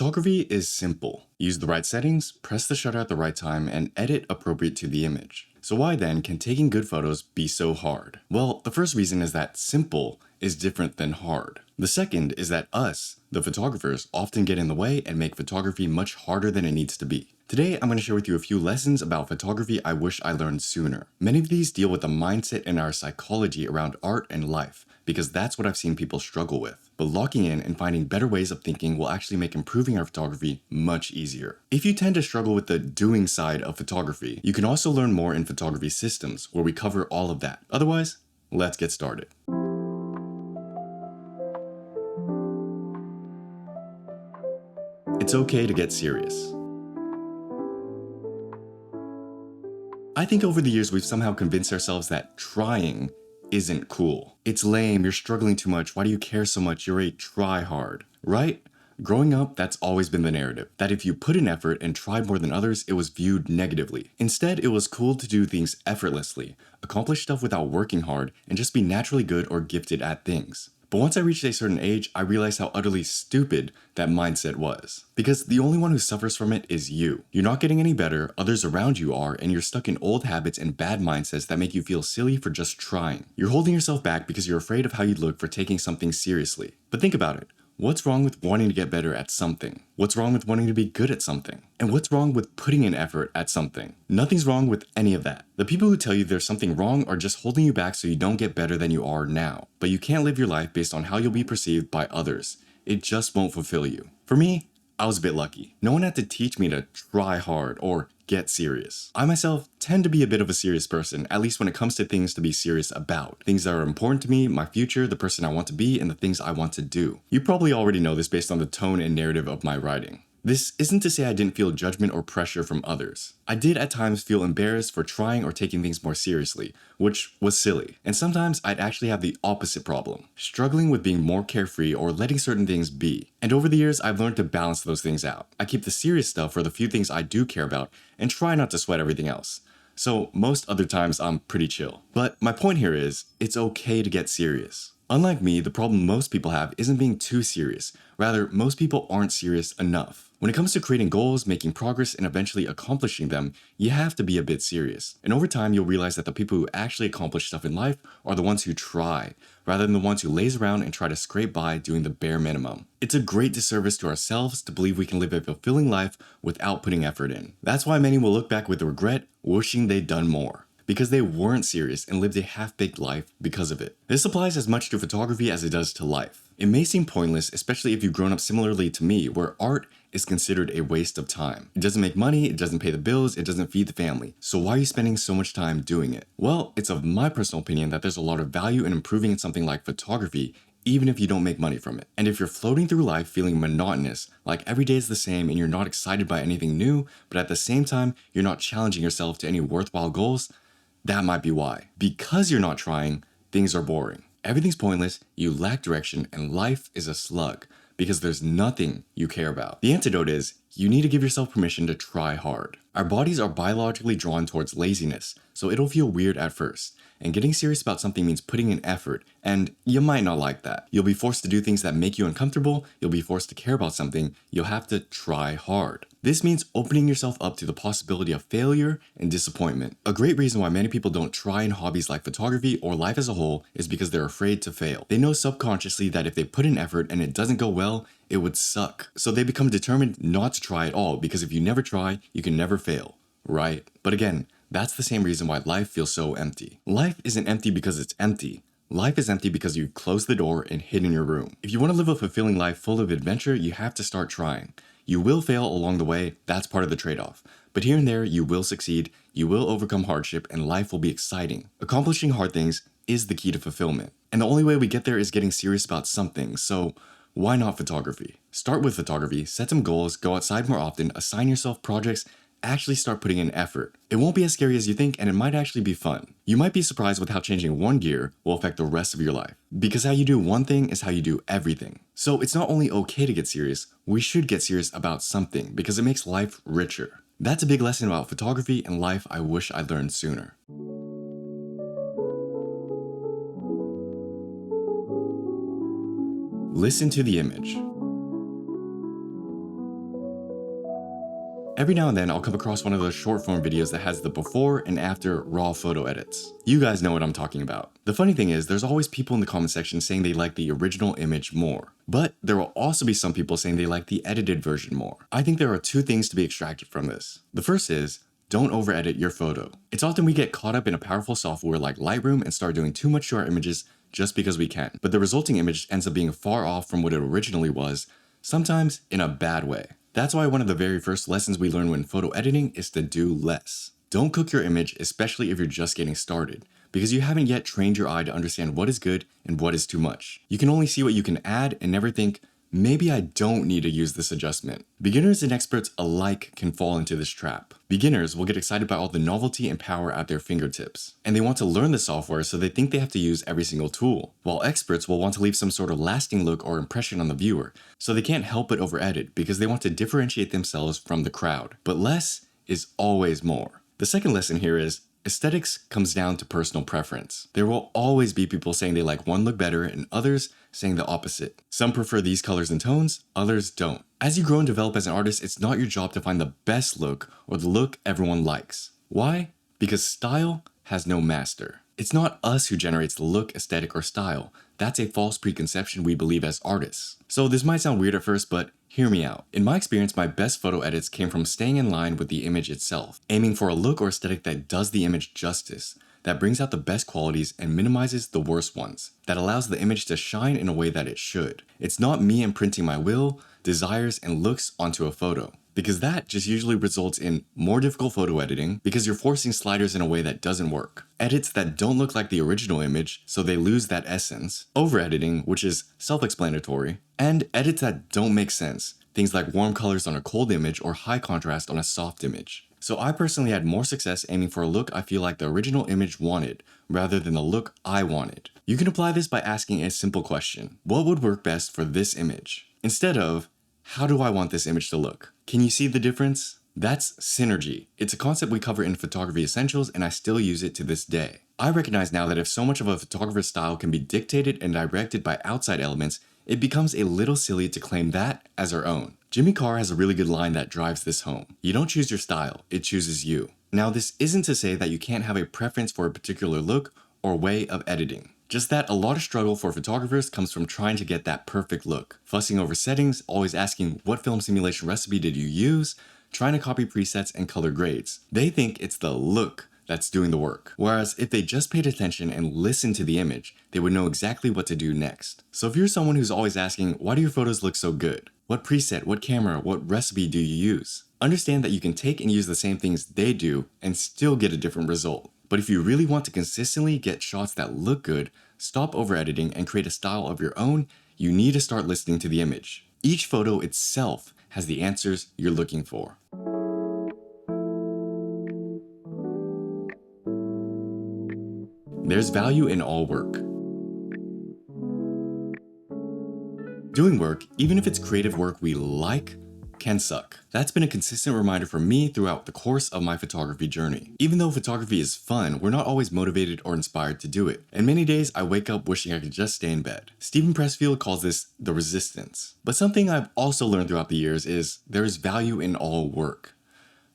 Photography is simple. Use the right settings, press the shutter at the right time, and edit appropriate to the image. So why then can taking good photos be so hard? Well, the first reason is that simple is different than hard. The second is that us, the photographers, often get in the way and make photography much harder than it needs to be. Today, I'm going to share with you a few lessons about photography I wish I learned sooner. Many of these deal with the mindset and our psychology around art and life, because that's what I've seen people struggle with. But locking in and finding better ways of thinking will actually make improving our photography much easier. If you tend to struggle with the doing side of photography, you can also learn more in photography systems, where we cover all of that. Otherwise, let's get started. It's okay to get serious. I think over the years we've somehow convinced ourselves that trying isn't cool. It's lame, you're struggling too much, why do you care so much, you're a try-hard, right? Growing up, that's always been the narrative, that if you put in effort and tried more than others, it was viewed negatively. Instead, it was cool to do things effortlessly, accomplish stuff without working hard, and just be naturally good or gifted at things. But once I reached a certain age, I realized how utterly stupid that mindset was. Because the only one who suffers from it is you. You're not getting any better, others around you are, and you're stuck in old habits and bad mindsets that make you feel silly for just trying. You're holding yourself back because you're afraid of how you'd look for taking something seriously. But think about it. What's wrong with wanting to get better at something? What's wrong with wanting to be good at something? And what's wrong with putting in effort at something? Nothing's wrong with any of that. The people who tell you there's something wrong are just holding you back so you don't get better than you are now. But you can't live your life based on how you'll be perceived by others. It just won't fulfill you. For me, I was a bit lucky. No one had to teach me to try hard or get serious. I myself tend to be a bit of a serious person, at least when it comes to things to be serious about. Things that are important to me, my future, the person I want to be, and the things I want to do. You probably already know this based on the tone and narrative of my writing. This isn't to say I didn't feel judgment or pressure from others. I did at times feel embarrassed for trying or taking things more seriously, which was silly. And sometimes I'd actually have the opposite problem, struggling with being more carefree or letting certain things be. And over the years, I've learned to balance those things out. I keep the serious stuff for the few things I do care about and try not to sweat everything else. So most other times I'm pretty chill. But my point here is, it's okay to get serious. Unlike me, the problem most people have isn't being too serious. Rather, most people aren't serious enough. When it comes to creating goals, making progress, and eventually accomplishing them, you have to be a bit serious. And over time, you'll realize that the people who actually accomplish stuff in life are the ones who try, rather than the ones who laze around and try to scrape by doing the bare minimum. It's a great disservice to ourselves to believe we can live a fulfilling life without putting effort in. That's why many will look back with regret, wishing they'd done more, because they weren't serious and lived a half-baked life because of it. This applies as much to photography as it does to life. It may seem pointless, especially if you've grown up similarly to me, where art is considered a waste of time. It doesn't make money, it doesn't pay the bills, it doesn't feed the family. So why are you spending so much time doing it? Well, it's of my personal opinion that there's a lot of value in improving in something like photography, even if you don't make money from it. And if you're floating through life feeling monotonous, like every day is the same and you're not excited by anything new, but at the same time, you're not challenging yourself to any worthwhile goals, that might be why. Because you're not trying, things are boring. Everything's pointless, you lack direction, and life is a slug because there's nothing you care about. The antidote is, you need to give yourself permission to try hard. Our bodies are biologically drawn towards laziness, so it'll feel weird at first. And getting serious about something means putting in effort, and you might not like that. You'll be forced to do things that make you uncomfortable, you'll be forced to care about something, you'll have to try hard. This means opening yourself up to the possibility of failure and disappointment. A great reason why many people don't try in hobbies like photography or life as a whole is because they're afraid to fail. They know subconsciously that if they put in effort and it doesn't go well, it would suck. So they become determined not to try at all, because if you never try, you can never fail, right? But again, that's the same reason why life feels so empty. Life isn't empty because it's empty. Life is empty because you've closed the door and hid in your room. If you want to live a fulfilling life full of adventure, you have to start trying. You will fail along the way, that's part of the trade-off. But here and there, you will succeed, you will overcome hardship, and life will be exciting. Accomplishing hard things is the key to fulfillment. And the only way we get there is getting serious about something, so why not photography? Start with photography, set some goals, go outside more often, assign yourself projects, actually start putting in effort. It won't be as scary as you think, and it might actually be fun. You might be surprised with how changing one gear will affect the rest of your life. Because how you do one thing is how you do everything. So it's not only okay to get serious, we should get serious about something because it makes life richer. That's a big lesson about photography and life I wish I learned sooner. Listen to the image. Every now and then I'll come across one of those short form videos that has the before and after raw photo edits. You guys know what I'm talking about. The funny thing is, there's always people in the comment section saying they like the original image more. But there will also be some people saying they like the edited version more. I think there are two things to be extracted from this. The first is, don't over edit your photo. It's often we get caught up in a powerful software like Lightroom and start doing too much to our images just because we can. But the resulting image ends up being far off from what it originally was, sometimes in a bad way. That's why one of the very first lessons we learn when photo editing is to do less. Don't cook your image, especially if you're just getting started, because you haven't yet trained your eye to understand what is good and what is too much. You can only see what you can add and never think, maybe I don't need to use this adjustment. Beginners and experts alike can fall into this trap. Beginners will get excited by all the novelty and power at their fingertips, and they want to learn the software so they think they have to use every single tool, while experts will want to leave some sort of lasting look or impression on the viewer, so they can't help but over edit because they want to differentiate themselves from the crowd. But less is always more. The second lesson here is, aesthetics comes down to personal preference. There will always be people saying they like one look better and others saying the opposite. Some prefer these colors and tones, others don't. As you grow and develop as an artist, it's not your job to find the best look or the look everyone likes. Why? Because style has no master. It's not us who generates the look, aesthetic, or style. That's a false preconception we believe as artists. So this might sound weird at first, but hear me out. In my experience, my best photo edits came from staying in line with the image itself, aiming for a look or aesthetic that does the image justice, that brings out the best qualities and minimizes the worst ones, that allows the image to shine in a way that it should. It's not me imprinting my will, desires, and looks onto a photo, because that just usually results in more difficult photo editing because you're forcing sliders in a way that doesn't work. Edits that don't look like the original image, so they lose that essence. Over-editing, which is self-explanatory. And edits that don't make sense. Things like warm colors on a cold image or high contrast on a soft image. So I personally had more success aiming for a look I feel like the original image wanted, rather than the look I wanted. You can apply this by asking a simple question. What would work best for this image? Instead of, how do I want this image to look? Can you see the difference? That's synergy. It's a concept we cover in Photography Essentials, and I still use it to this day. I recognize now that if so much of a photographer's style can be dictated and directed by outside elements, it becomes a little silly to claim that as our own. Jimmy Carr has a really good line that drives this home. You don't choose your style, it chooses you. Now, this isn't to say that you can't have a preference for a particular look or way of editing. Just that a lot of struggle for photographers comes from trying to get that perfect look, fussing over settings, always asking what film simulation recipe did you use, trying to copy presets and color grades. They think it's the look that's doing the work. Whereas if they just paid attention and listened to the image, they would know exactly what to do next. So if you're someone who's always asking, why do your photos look so good? What preset, what camera, what recipe do you use? Understand that you can take and use the same things they do and still get a different result. But if you really want to consistently get shots that look good, stop over editing and create a style of your own, you need to start listening to the image. Each photo itself has the answers you're looking for. There's value in all work. Doing work, even if it's creative work we like, can suck. That's been a consistent reminder for me throughout the course of my photography journey. Even though photography is fun, we're not always motivated or inspired to do it. And many days I wake up wishing I could just stay in bed. Stephen Pressfield calls this the resistance. But something I've also learned throughout the years is there is value in all work.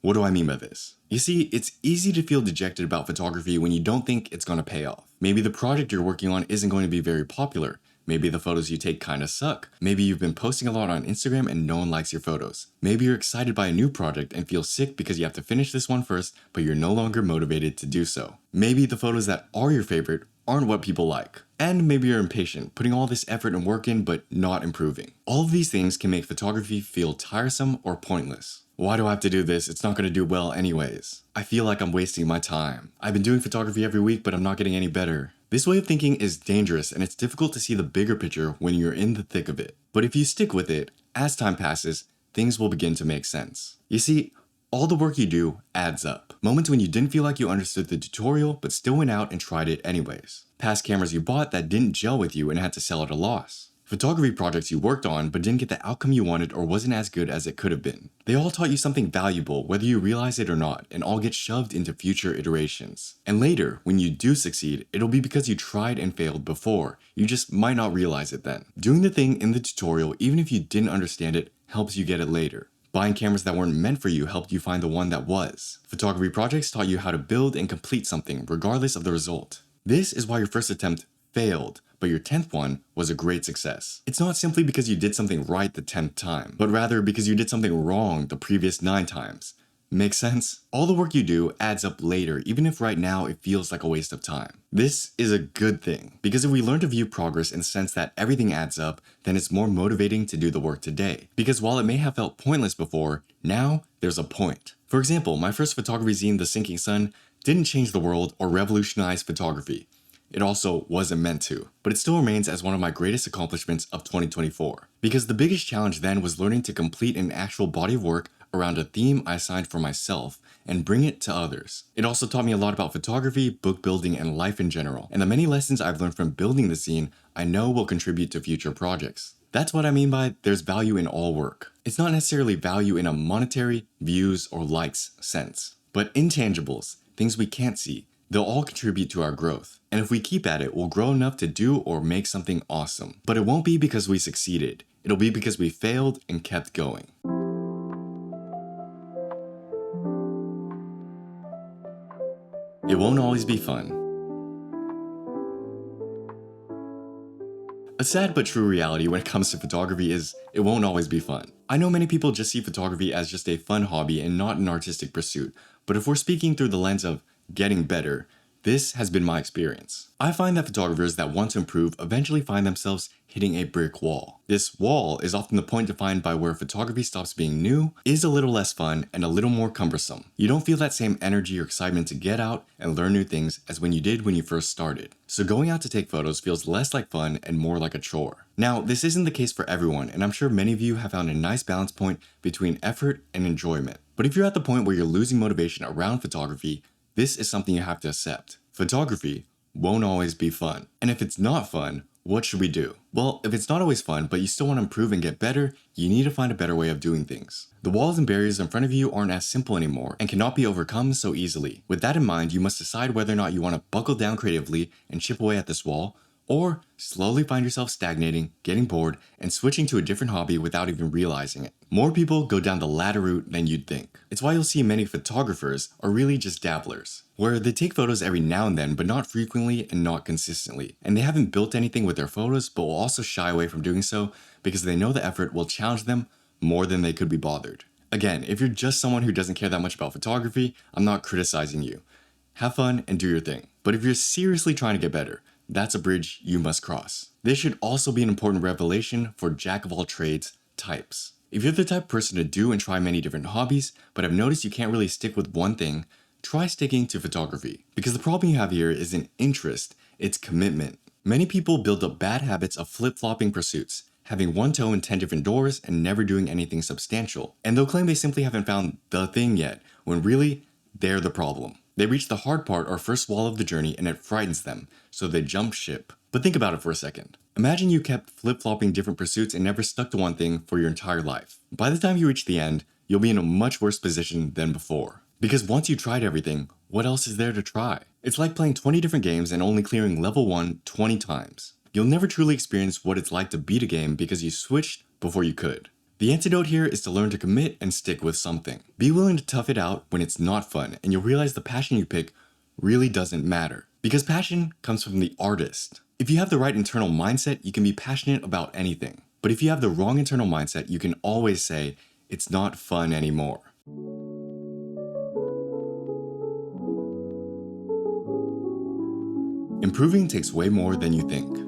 What do I mean by this? You see, it's easy to feel dejected about photography when you don't think it's going to pay off. Maybe the project you're working on isn't going to be very popular. Maybe the photos you take kinda suck. Maybe you've been posting a lot on Instagram and no one likes your photos. Maybe you're excited by a new project and feel sick because you have to finish this one first, but you're no longer motivated to do so. Maybe the photos that are your favorite aren't what people like. And maybe you're impatient, putting all this effort and work in but not improving. All of these things can make photography feel tiresome or pointless. Why do I have to do this? It's not going to do well anyways. I feel like I'm wasting my time. I've been doing photography every week, but I'm not getting any better. This way of thinking is dangerous, and it's difficult to see the bigger picture when you're in the thick of it. But if you stick with it, as time passes, things will begin to make sense. You see, all the work you do adds up. Moments when you didn't feel like you understood the tutorial, but still went out and tried it anyways. Past cameras you bought that didn't gel with you and had to sell at a loss. Photography projects you worked on but didn't get the outcome you wanted or wasn't as good as it could have been. They all taught you something valuable whether you realize it or not, and all get shoved into future iterations. And later, when you do succeed, it'll be because you tried and failed before. You just might not realize it then. Doing the thing in the tutorial, even if you didn't understand it, helps you get it later. Buying cameras that weren't meant for you helped you find the one that was. Photography projects taught you how to build and complete something regardless of the result. This is why your first attempt failed, but your 10th one was a great success. It's not simply because you did something right the 10th time, but rather because you did something wrong the previous 9 times. Make sense? All the work you do adds up later, even if right now it feels like a waste of time. This is a good thing, because if we learn to view progress in the sense that everything adds up, then it's more motivating to do the work today. Because while it may have felt pointless before, now there's a point. For example, my first photography zine, The Sinking Sun, didn't change the world or revolutionize photography. It also wasn't meant to, but it still remains as one of my greatest accomplishments of 2024. Because the biggest challenge then was learning to complete an actual body of work around a theme I assigned for myself and bring it to others. It also taught me a lot about photography, book building, and life in general, and the many lessons I've learned from building the zine I know will contribute to future projects. That's what I mean by there's value in all work. It's not necessarily value in a monetary, views, or likes sense, but intangibles, things we can't see. They'll all contribute to our growth. And if we keep at it, we'll grow enough to do or make something awesome. But it won't be because we succeeded. It'll be because we failed and kept going. It won't always be fun. A sad but true reality when it comes to photography is it won't always be fun. I know many people just see photography as just a fun hobby and not an artistic pursuit, but if we're speaking through the lens of getting better, this has been my experience. I find that photographers that want to improve eventually find themselves hitting a brick wall. This wall is often the point defined by where photography stops being new, is a little less fun, and a little more cumbersome. You don't feel that same energy or excitement to get out and learn new things as when you did when you first started. So going out to take photos feels less like fun and more like a chore. Now, this isn't the case for everyone, and I'm sure many of you have found a nice balance point between effort and enjoyment. But if you're at the point where you're losing motivation around photography, this is something you have to accept. Photography won't always be fun. And if it's not fun, what should we do? Well, if it's not always fun, but you still want to improve and get better, you need to find a better way of doing things. The walls and barriers in front of you aren't as simple anymore and cannot be overcome so easily. With that in mind, you must decide whether or not you want to buckle down creatively and chip away at this wall, or slowly find yourself stagnating, getting bored, and switching to a different hobby without even realizing it. More people go down the latter route than you'd think. It's why you'll see many photographers are really just dabblers, where they take photos every now and then but not frequently and not consistently. And they haven't built anything with their photos but will also shy away from doing so because they know the effort will challenge them more than they could be bothered. Again, if you're just someone who doesn't care that much about photography, I'm not criticizing you. Have fun and do your thing. But if you're seriously trying to get better, that's a bridge you must cross. This should also be an important revelation for jack-of-all-trades types. If you're the type of person to do and try many different hobbies, but have noticed you can't really stick with one thing, try sticking to photography. Because the problem you have here isn't interest, it's commitment. Many people build up bad habits of flip-flopping pursuits, having one toe in 10 different doors and never doing anything substantial. And they'll claim they simply haven't found the thing yet, when really, they're the problem. They reach the hard part or first wall of the journey and it frightens them, so they jump ship. But think about it for a second. Imagine you kept flip-flopping different pursuits and never stuck to one thing for your entire life. By the time you reach the end, you'll be in a much worse position than before. Because once you tried everything, what else is there to try? It's like playing 20 different games and only clearing level 1 20 times. You'll never truly experience what it's like to beat a game because you switched before you could. The antidote here is to learn to commit and stick with something. Be willing to tough it out when it's not fun, and you'll realize the passion you pick really doesn't matter. Because passion comes from the artist. If you have the right internal mindset, you can be passionate about anything. But if you have the wrong internal mindset, you can always say, it's not fun anymore. Improving takes way more than you think.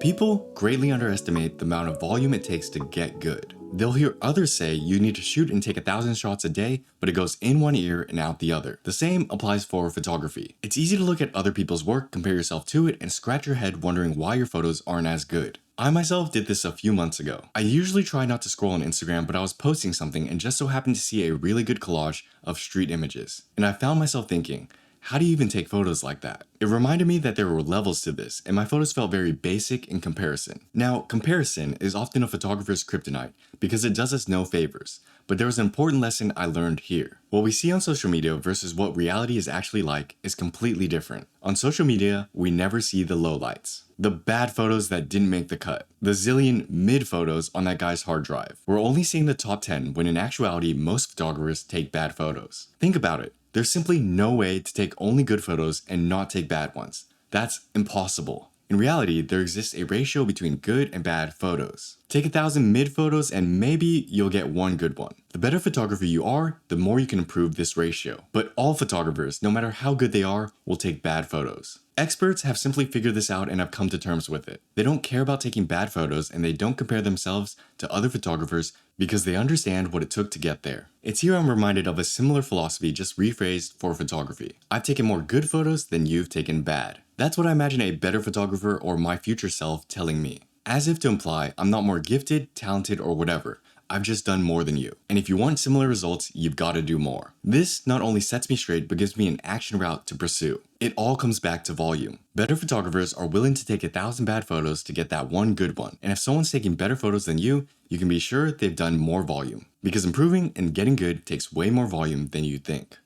People greatly underestimate the amount of volume it takes to get good. They'll hear others say you need to shoot and take 1,000 shots a day, but it goes in one ear and out the other. The same applies for photography. It's easy to look at other people's work, compare yourself to it, and scratch your head wondering why your photos aren't as good. I myself did this a few months ago. I usually try not to scroll on Instagram, but I was posting something and just so happened to see a really good collage of street images. And I found myself thinking, how do you even take photos like that? It reminded me that there were levels to this, and my photos felt very basic in comparison. Now, comparison is often a photographer's kryptonite because it does us no favors, But there was an important lesson I learned here. What we see on social media versus what reality is actually like is completely different. On social media, we never see the lowlights. The bad photos that didn't make the cut. The zillion mid photos on that guy's hard drive. We're only seeing the top 10 when in actuality most photographers take bad photos. Think about it. There's simply no way to take only good photos and not take bad ones. That's impossible. In reality, there exists a ratio between good and bad photos. Take 1,000 mid photos and maybe you'll get one good one. The better photographer you are, the more you can improve this ratio. But all photographers, no matter how good they are, will take bad photos. Experts have simply figured this out and have come to terms with it. They don't care about taking bad photos and they don't compare themselves to other photographers because they understand what it took to get there. It's here I'm reminded of a similar philosophy just rephrased for photography. I've taken more good photos than you've taken bad. That's what I imagine a better photographer or my future self telling me. As if to imply I'm not more gifted, talented, or whatever. I've just done more than you. And if you want similar results, you've got to do more. This not only sets me straight, but gives me an action route to pursue. It all comes back to volume. Better photographers are willing to take 1,000 bad photos to get that one good one. And if someone's taking better photos than you can be sure they've done more volume. Because improving and getting good takes way more volume than you think.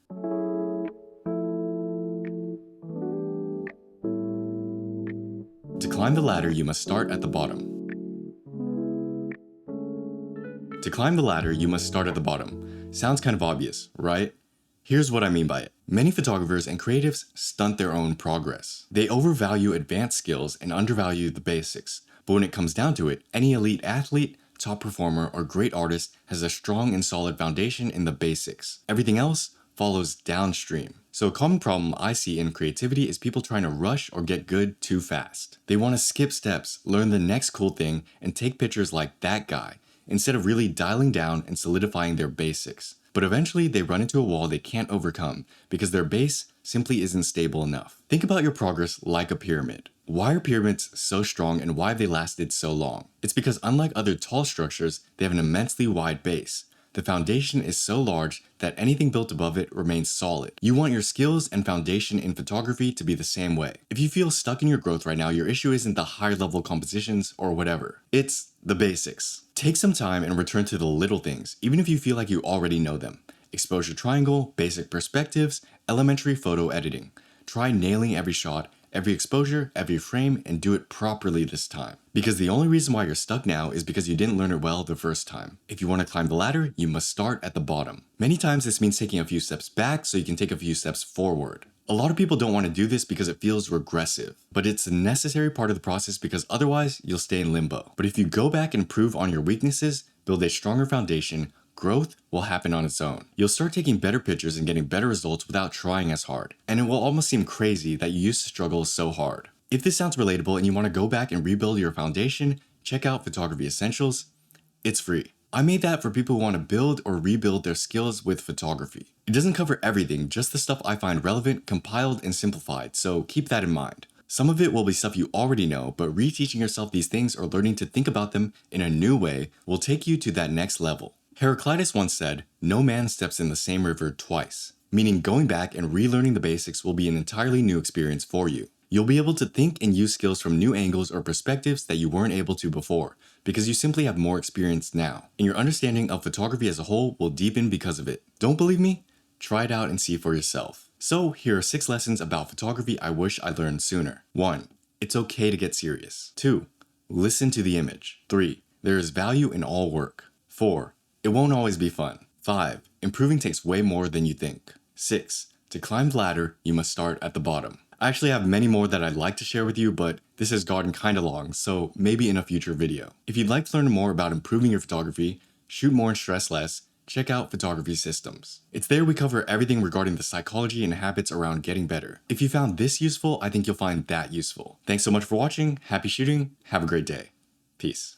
To climb the ladder, you must start at the bottom. To climb the ladder, you must start at the bottom. Sounds kind of obvious, right? Here's what I mean by it. Many photographers and creatives stunt their own progress. They overvalue advanced skills and undervalue the basics. But when it comes down to it, any elite athlete, top performer, or great artist has a strong and solid foundation in the basics. Everything else follows downstream. So a common problem I see in creativity is people trying to rush or get good too fast. They want to skip steps, learn the next cool thing, and take pictures like that guy, instead of really dialing down and solidifying their basics. But eventually they run into a wall they can't overcome because their base simply isn't stable enough. Think about your progress like a pyramid. Why are pyramids so strong and why have they lasted so long? It's because unlike other tall structures, they have an immensely wide base. The foundation is so large that anything built above it remains solid. You want your skills and foundation in photography to be the same way. If you feel stuck in your growth right now, your issue isn't the higher level compositions or whatever. It's the basics. Take some time and return to the little things, even if you feel like you already know them. Exposure triangle, basic perspectives, elementary photo editing. Try nailing every shot, every exposure, every frame, and do it properly this time. Because the only reason why you're stuck now is because you didn't learn it well the first time. If you want to climb the ladder, you must start at the bottom. Many times this means taking a few steps back so you can take a few steps forward. A lot of people don't want to do this because it feels regressive, but it's a necessary part of the process because otherwise you'll stay in limbo. But if you go back and improve on your weaknesses, build a stronger foundation, growth will happen on its own. You'll start taking better pictures and getting better results without trying as hard. And it will almost seem crazy that you used to struggle so hard. If this sounds relatable and you want to go back and rebuild your foundation, check out Photography Essentials. It's free. I made that for people who want to build or rebuild their skills with photography. It doesn't cover everything, just the stuff I find relevant, compiled, and simplified, so keep that in mind. Some of it will be stuff you already know, but reteaching yourself these things or learning to think about them in a new way will take you to that next level. Heraclitus once said, "No man steps in the same river twice," meaning going back and relearning the basics will be an entirely new experience for you. You'll be able to think and use skills from new angles or perspectives that you weren't able to before, because you simply have more experience now, and your understanding of photography as a whole will deepen because of it. Don't believe me? Try it out and see for yourself. So here are 6 lessons about photography I wish I learned sooner. 1. It's okay to get serious. 2. Listen to the image. 3. There is value in all work. 4. It won't always be fun. 5. Improving takes way more than you think. 6. To climb the ladder, you must start at the bottom. I actually have many more that I'd like to share with you, but this has gotten kinda long, so maybe in a future video. If you'd like to learn more about improving your photography, shoot more and stress less, check out Photography Systems. It's there we cover everything regarding the psychology and habits around getting better. If you found this useful, I think you'll find that useful. Thanks so much for watching, happy shooting, have a great day. Peace.